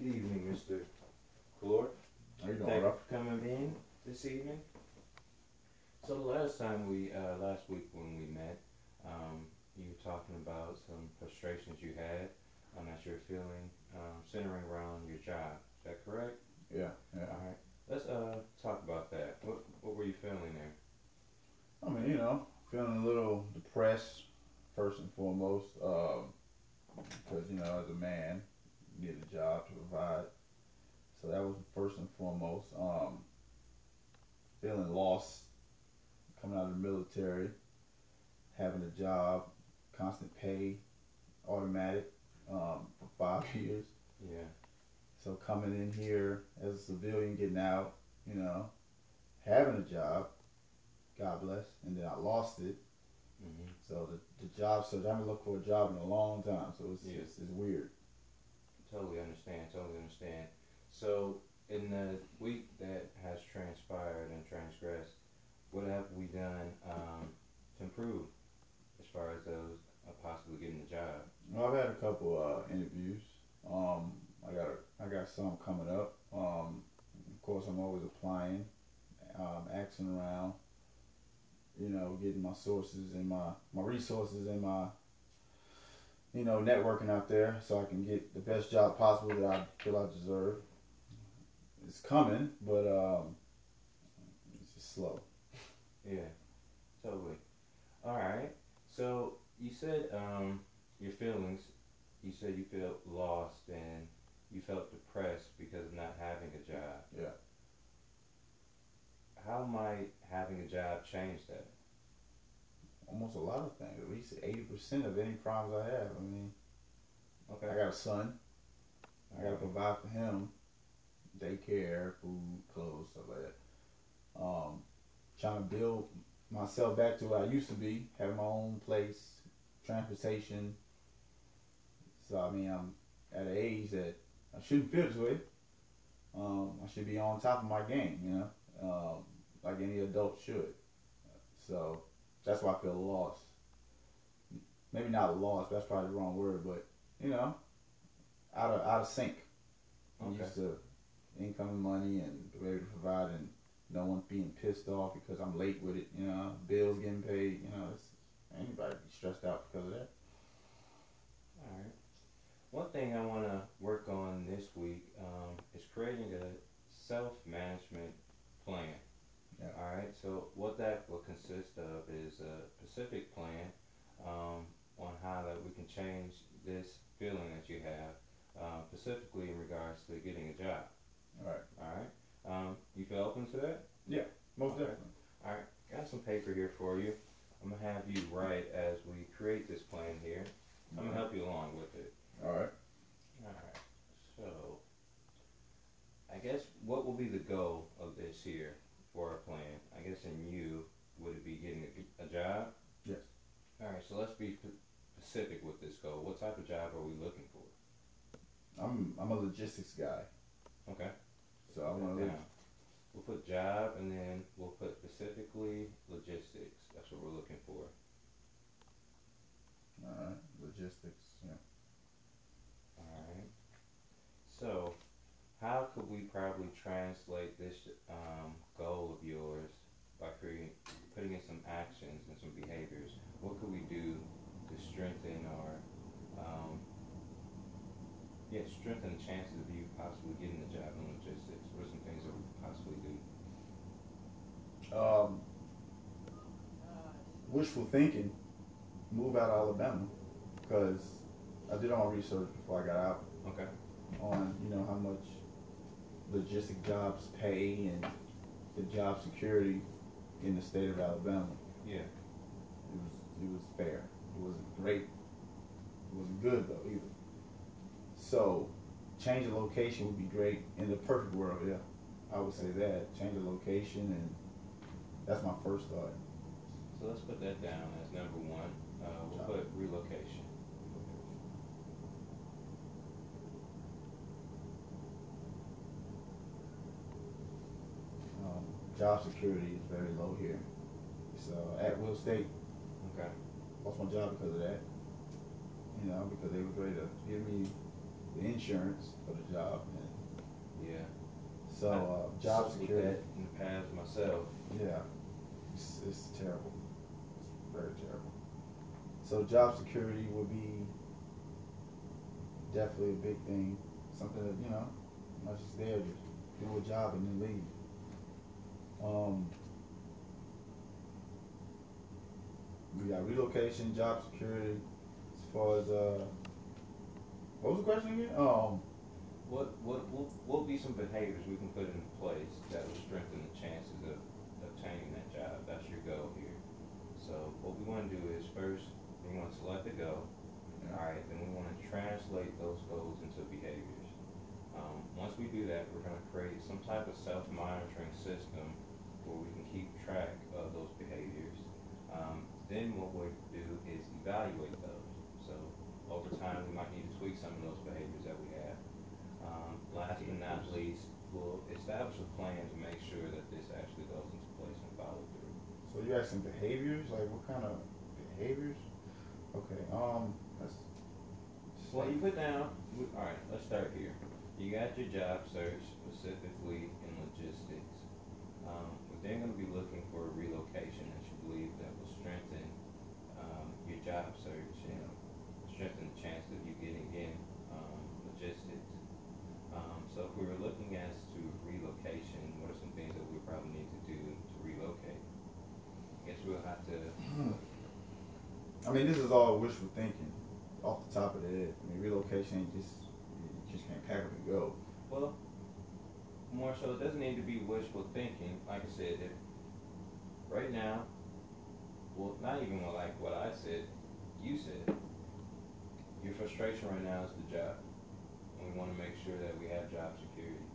Good evening, Mr. Clark. How you doing, Thank you Ruff? for coming in this evening. So the last time last week when we met, you were talking about some frustrations you had that you're feeling centering around your job. Is that correct? Yeah, yeah. All right. Let's talk about that. What were you feeling there? I mean, feeling a little depressed first and foremost, because as a man, you need a job to provide. So that was first and foremost. Feeling lost coming out of the military, having a job, constant pay, automatic, for 5 years. Yeah. So coming in here as a civilian, getting out, you know, having a job, God bless, and then I lost it. Mhm. So the job search, I haven't looked for a job in a long time, so Yeah. it's weird. Totally understand. Totally understand. So in the week that has transpired and transgressed, what have we done to improve as far as those possibly getting a job? Well, I've had a couple interviews. Um, I got some coming up. Of course, I'm always applying, asking around. Getting my sources and my resources and my networking out there so I can get the best job possible that I feel I deserve. It's coming, but it's just slow. Yeah, totally. All right. So you said your feelings. You said you felt lost and you felt depressed because of not having a job. Yeah, How might having a job change that? almost a lot of things. At least 80% of any problems I have. I mean, Okay. I got a son. I All got to right. provide for him, daycare, food, clothes, stuff like that. Trying to build myself back to where I used to be, having my own place, transportation. So I mean, I'm at an age that I shouldn't feel this way. I should be on top of my game, like any adult should. So that's why I feel lost. Maybe not lost. That's probably the wrong word, but you know, out of sync. I'm Okay. used to incoming money and be able to provide, and no one being pissed off because I'm late with it. Bills getting paid. Anybody be stressed out because of that. All right. One thing I want to work on this week is creating a self management plan. Yeah. All right. So what that will consist of is a specific plan on how that we can change this feeling that you have, specifically in regards to getting a job. All right. All right. You feel open to that? Yeah. Most Okay. definitely. All right. Got some paper here for you. I'm gonna have you write as we create this plan here. I'm gonna help you along with it. All right. All right. So I guess what will be the goal of this here for our plan? I guess in you would it be getting a job? Yes. All right. So let's be specific with this goal. What type of job are we looking for? I'm a logistics guy, Okay. so I Put want that to down. We'll put job and then we'll put specifically logistics. That's what we're looking for. All right. Logistics. Yeah. All right. So how could we probably translate this goal of yours by putting in some actions and some behaviors? What could we do to strengthen our, um, yeah, strengthen the chances of you possibly getting a job in logistics? What are some things that we could possibly do? Um, Wishful thinking. Move out of Alabama because I did all my research before I got out Okay. on how much logistic jobs pay and the job security in the state of Alabama. Yeah. It was fair. It wasn't great. It wasn't good though either. So change of location would be great in the perfect world. Yeah, I would say that change of location, and that's my first thought. So let's put that down as number one. We'll Job, put relocation. um, job security is very low here. So at Will State, Okay. lost my job because of that. Because they was ready to give me the insurance for the job. Yeah. So job Suffered with security. that in the past myself. Yeah, it's terrible. It's very terrible. So job security would be definitely a big thing. Something that, not just there to do a job and then leave. Um, we got relocation, job security. As far as what was the question again? What be some behaviors we can put into place that will strengthen the chances of obtaining that job? That's your goal here. So what we want to do is first we want to select a goal. All right, then we want to translate those goals into behaviors. Once we do that, we're going to create some type of self-monitoring system where we can keep track of those behaviors. Then what we do is evaluate those. So over time, we might need to tweak some of those behaviors that we have. Last but not least, we'll establish a plan to make sure that this actually goes into place and follow through. So you're asking behaviors? Like what kind of behaviors? Okay. That's. Well, you put down. All right, let's start here. You got your job search specifically in logistics. We're then going to be looking for a relocation that you believe that will strengthen your job search and strengthen the chance of you getting in logistics. So if we were looking as to relocation, what are some things that we probably need to do to relocate? I guess we'll have to. I mean, this is all wishful thinking, off the top of the head. I mean, relocation ain't just you just can't pack up and go. Well, more so, it doesn't need to be wishful thinking. Like I said, if right now, well, not even like what I said, you said, your frustration right now is the job. And we want to make sure that we have job security.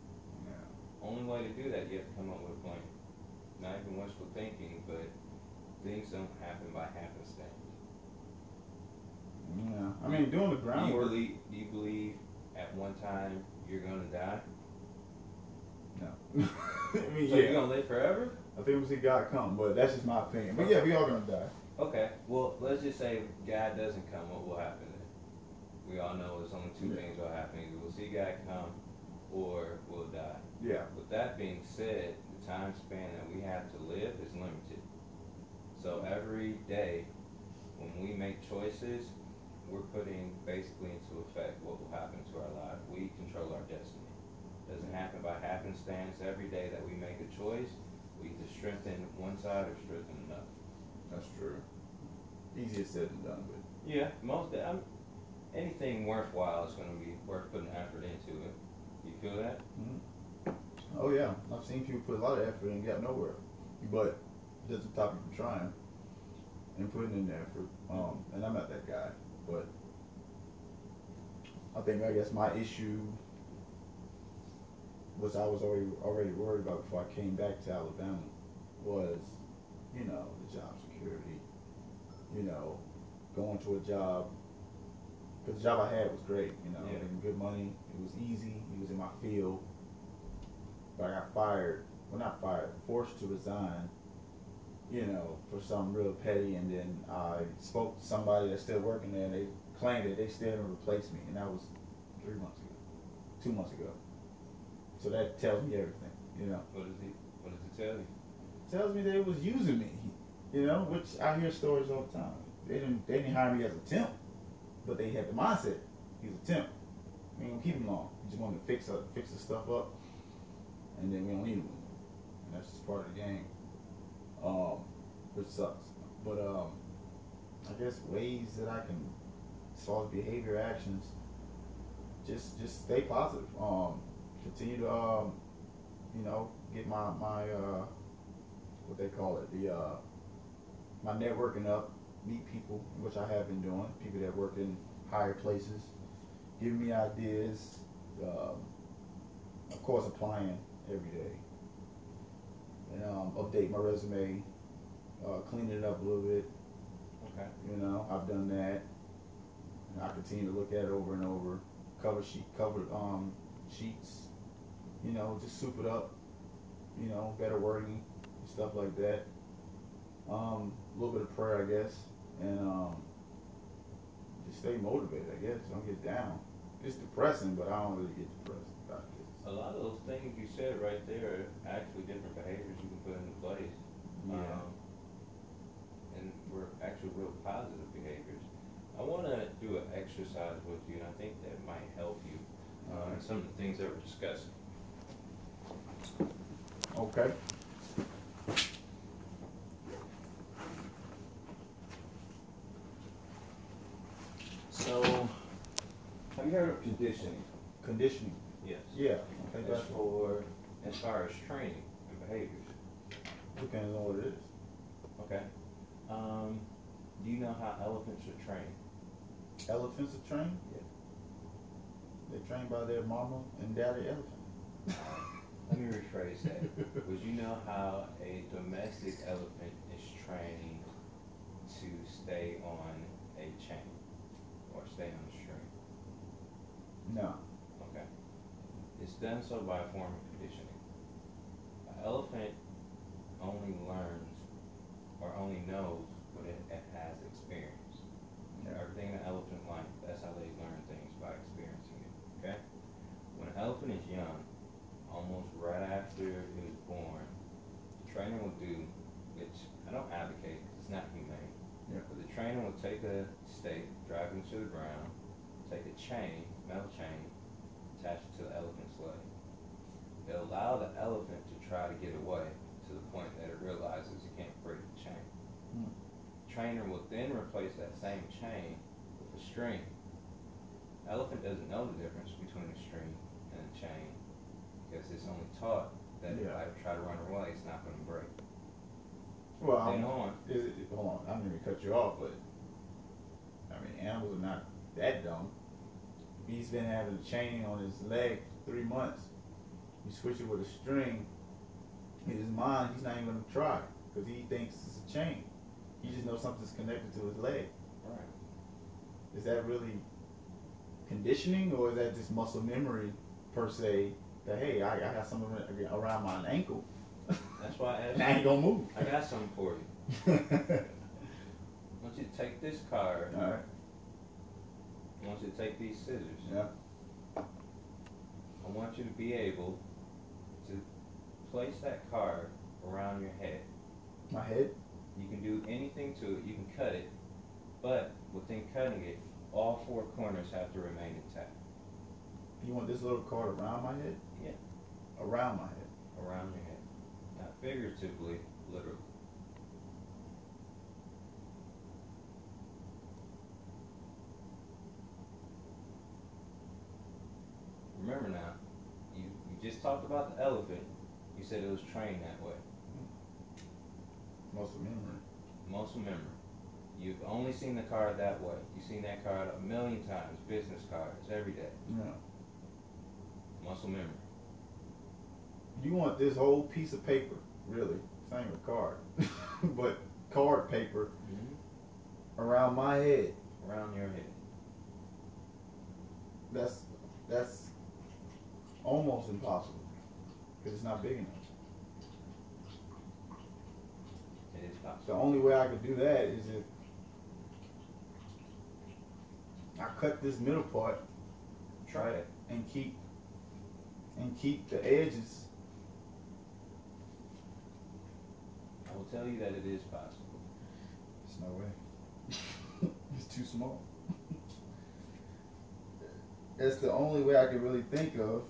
Yeah. Only way to do that, you have to come up with a plan. Not even wishful thinking, but things don't happen by happenstance. Yeah. I mean, doing the groundwork. Do you believe at one time you're going to die? No. I mean, So yeah. you're going to live forever? I think we'll see God come, but that's just my opinion. But yeah, we all gonna die. Okay, well, let's just say God doesn't come. What will happen then? We all know there's only two things will happen. Either we'll see God come or we'll die. Yeah. With that being said, the time span that we have to live is limited. So every day when we make choices, we're putting basically into effect what will happen to our life. We control our destiny. It doesn't happen by happenstance. Every day that we make a choice, we either strengthen one side or strengthen another. That's true. Easier said than done, but Yeah, anything worthwhile is going to be worth putting effort into it. You feel that? oh yeah, I've seen people put a lot of effort and get nowhere, but it doesn't stop you from trying and putting in the effort. And I'm not that guy, but I guess my issue was I was already worried about before I came back to Alabama was, the job security, going to a job, because the job I had was great, making good money, it was easy, it was in my field, but I got forced to resign, for something real petty, and then I spoke to somebody that's still working there, and they claimed that they still haven't replaced me, and that was 3 months ago, 2 months ago. So that tells me everything, What does it tell you? It tells me they was using me, which I hear stories all the time. They didn't hire me as a temp, but they had the mindset, he's a temp. We ain't gonna keep him long. We just want to fix the stuff up, and then we don't need him anymore. And that's just part of the game, which sucks. But I guess ways that I can, as far as behavior, actions, just stay positive. Continue to get my what they call it, my networking up, meet people, which I have been doing, people that work in higher places, giving me ideas, of course applying every day, and update my resume, clean it up a little bit. Okay. I've done that, and I continue to look at it over and over, cover sheets, just soup it up, better wording, stuff like that. A little bit of prayer, I guess, and just stay motivated, I guess. Don't get down. it's depressing, but I don't really get depressed about this. A lot of those things you said right there are actually different behaviors you can put into place. Yeah. And were actually real positive behaviors. I want to do an exercise with you, and I think that might help you in some of the things that we're discussing. Okay. So, have you heard of conditioning? Conditioning. Yes. Yeah. Okay. That's for as far as training and behaviors. Depends on what it is. Okay. Do you know how elephants are trained? Elephants are trained? Yeah. They're trained by their mama and daddy elephant. Let me rephrase that. Would you know how a domestic elephant is trained to stay on a chain or stay on a string? No. Okay. It's done so by a form of conditioning. An elephant only learns or only knows what it has experienced. Yeah. Everything in an elephant life, that's how they learn things, by experiencing it. Okay? When an elephant is young, almost right after it is born, the trainer will do, which I don't advocate because it's not humane, Yeah. but the trainer will take a stake, drive it into the ground, take a chain, metal chain, attach it to the elephant's leg. They'll allow the elephant to try to get away to the point that it realizes it can't break the chain. Hmm. Trainer will then replace that same chain with a string. The elephant doesn't know the difference between a string and a chain because it's only taught that if I try to run away, it's not going to break. Well, Then on. Hold on, I didn't even cut you off, but I mean, animals are not that dumb. He's been having a chain on his leg for 3 months. You switch it with a string. In his mind, he's not even going to try because he thinks it's a chain. He just knows something's connected to his leg. Right. Is that really conditioning, or is that just muscle memory per se? That hey, I got something around my ankle. That's why I asked and I ain't gonna move. I got something for you. I want you to take this card. All right. I want you to take these scissors. Yeah. I want you to be able to place that card around your head. My head? You can do anything to it. You can cut it, but within cutting it, all four corners have to remain intact. You want this little card around my head? Yeah. Around my head. Around your head. Not figuratively, literally. Remember now, you just talked about the elephant. You said it was trained that way. Muscle memory. Muscle memory. You've only seen the card that way. You've seen that card a million times, business cards, every day. Yeah. Muscle memory. You want this whole piece of paper, really. It's not even a card. but card paper around my head. Around your head. That's almost impossible. Because it's not big enough. It is possible. The only way I could do that is if I cut this middle part, Try it. and keep the edges. I will tell you that it is possible. There's no way. It's too small. That's the only way I could really think of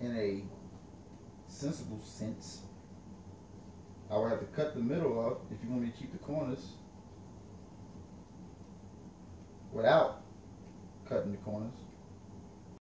in a sensible sense. I would have to cut the middle off if you want me to keep the corners without cutting the corners.